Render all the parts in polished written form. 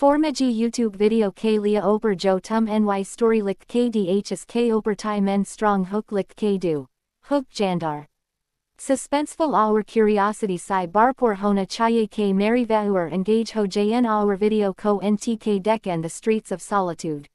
Formaji YouTube video k lia oper jo tum ny story lik kdhs k oper tai men strong hook lik k do. Hook jandar. Suspenseful our curiosity si barpor hona chaye k mary vauer engage ho jn our video ko ntk deck and the streets of solitude.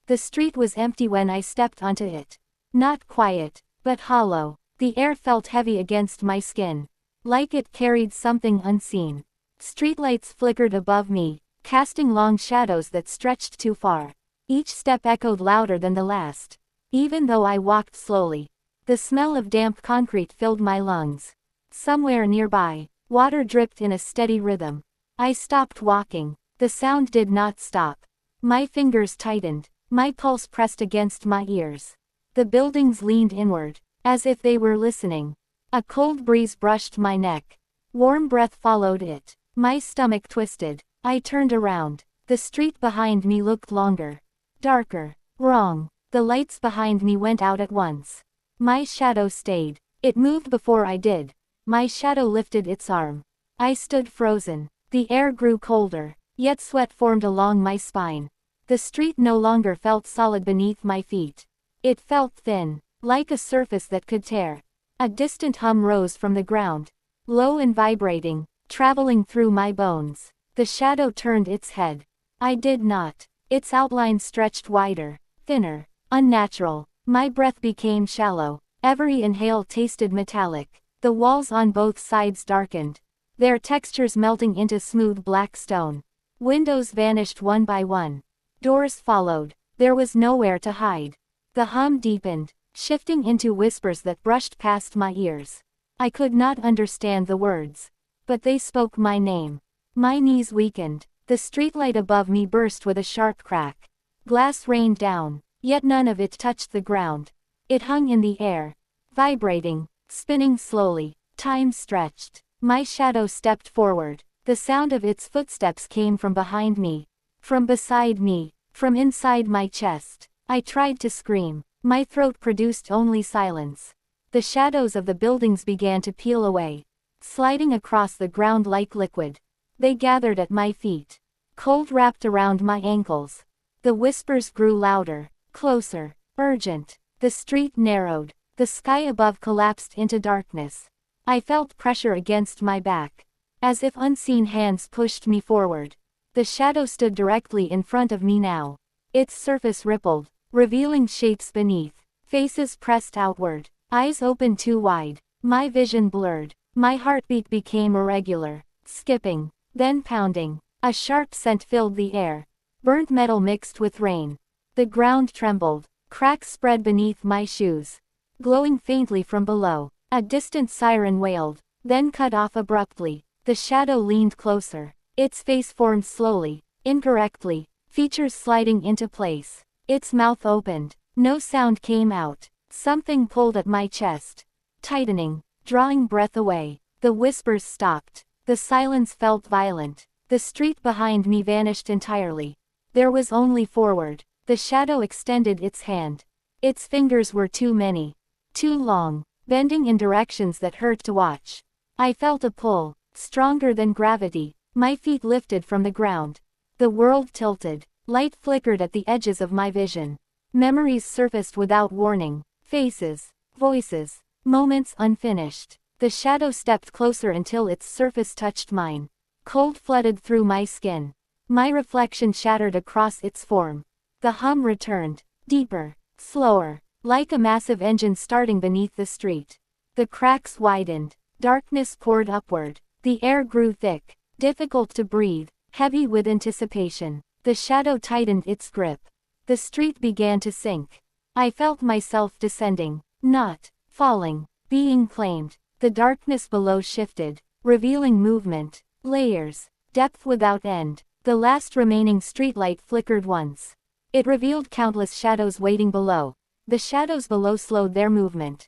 The street was empty when I stepped onto it. Not quiet, but hollow. The air felt heavy against my skin. Like it carried something unseen. Streetlights flickered above me, casting long shadows that stretched too far. Each step echoed louder than the last. Even though I walked slowly, the smell of damp concrete filled my lungs. Somewhere nearby, water dripped in a steady rhythm. I stopped walking. The sound did not stop. My fingers tightened. My pulse pressed against my ears. The buildings leaned inward, as if they were listening. A cold breeze brushed my neck. Warm breath followed it. My stomach twisted. I turned around. The street behind me looked longer. Darker. Wrong. The lights behind me went out at once. My shadow stayed. It moved before I did. My shadow lifted its arm. I stood frozen. The air grew colder, yet sweat formed along my spine. The street no longer felt solid beneath my feet. It felt thin, like a surface that could tear. A distant hum rose from the ground, low and vibrating, traveling through my bones. The shadow turned its head. I did not. Its outline stretched wider, thinner, unnatural. My breath became shallow. Every inhale tasted metallic. The walls on both sides darkened, their textures melting into smooth black stone. Windows vanished one by one. Doors followed. There was nowhere to hide. The hum deepened, shifting into whispers that brushed past my ears. I could not understand the words, but they spoke my name. My knees weakened. The streetlight above me burst with a sharp crack. Glass rained down, yet none of it touched the ground. It hung in the air, vibrating, spinning slowly. Time stretched. My shadow stepped forward. The sound of its footsteps came from behind me, from beside me, from inside my chest. I tried to scream. My throat produced only silence. The shadows of the buildings began to peel away, sliding across the ground like liquid. They gathered at my feet. Cold wrapped around my ankles. The whispers grew louder, closer, urgent. The street narrowed. The sky above collapsed into darkness. I felt pressure against my back, as if unseen hands pushed me forward. The shadow stood directly in front of me now. Its surface rippled, revealing shapes beneath. Faces pressed outward, eyes opened too wide. My vision blurred. My heartbeat became irregular, skipping, then pounding. A sharp scent filled the air. Burnt metal mixed with rain. The ground trembled. Cracks spread beneath my shoes, glowing faintly from below. A distant siren wailed, then cut off abruptly. The shadow leaned closer. Its face formed slowly, incorrectly, features sliding into place. Its mouth opened. No sound came out. Something pulled at my chest, tightening, drawing breath away. The whispers stopped. The silence felt violent. The street behind me vanished entirely. There was only forward. The shadow extended its hand. Its fingers were too many, too long, bending in directions that hurt to watch. I felt a pull, stronger than gravity. My feet lifted from the ground. The world tilted. Light flickered at the edges of my vision. Memories surfaced without warning. Faces, voices, moments unfinished. The shadow stepped closer until its surface touched mine. Cold flooded through my skin. My reflection shattered across its form. The hum returned, deeper, slower, like a massive engine starting beneath the street. The cracks widened. Darkness poured upward. The air grew thick, difficult to breathe, heavy with anticipation. The shadow tightened its grip. The street began to sink. I felt myself descending, not falling, being claimed. The darkness below shifted, revealing movement, layers, depth without end. The last remaining streetlight flickered once. It revealed countless shadows waiting below. The shadows below slowed their movement.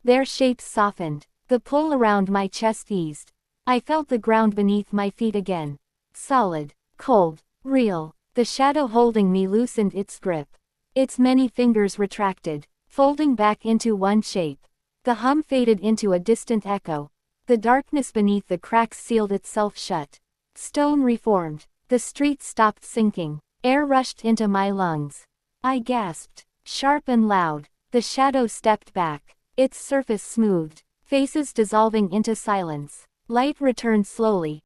Their shapes softened. The pull around my chest eased. I felt the ground beneath my feet again. Solid, cold, real. The shadow holding me loosened its grip. Its many fingers retracted, folding back into one shape. The hum faded into a distant echo. The darkness beneath the cracks sealed itself shut. Stone reformed. The street stopped sinking. Air rushed into my lungs. I gasped. Sharp and loud. The shadow stepped back. Its surface smoothed. Faces dissolving into silence. Light returned slowly,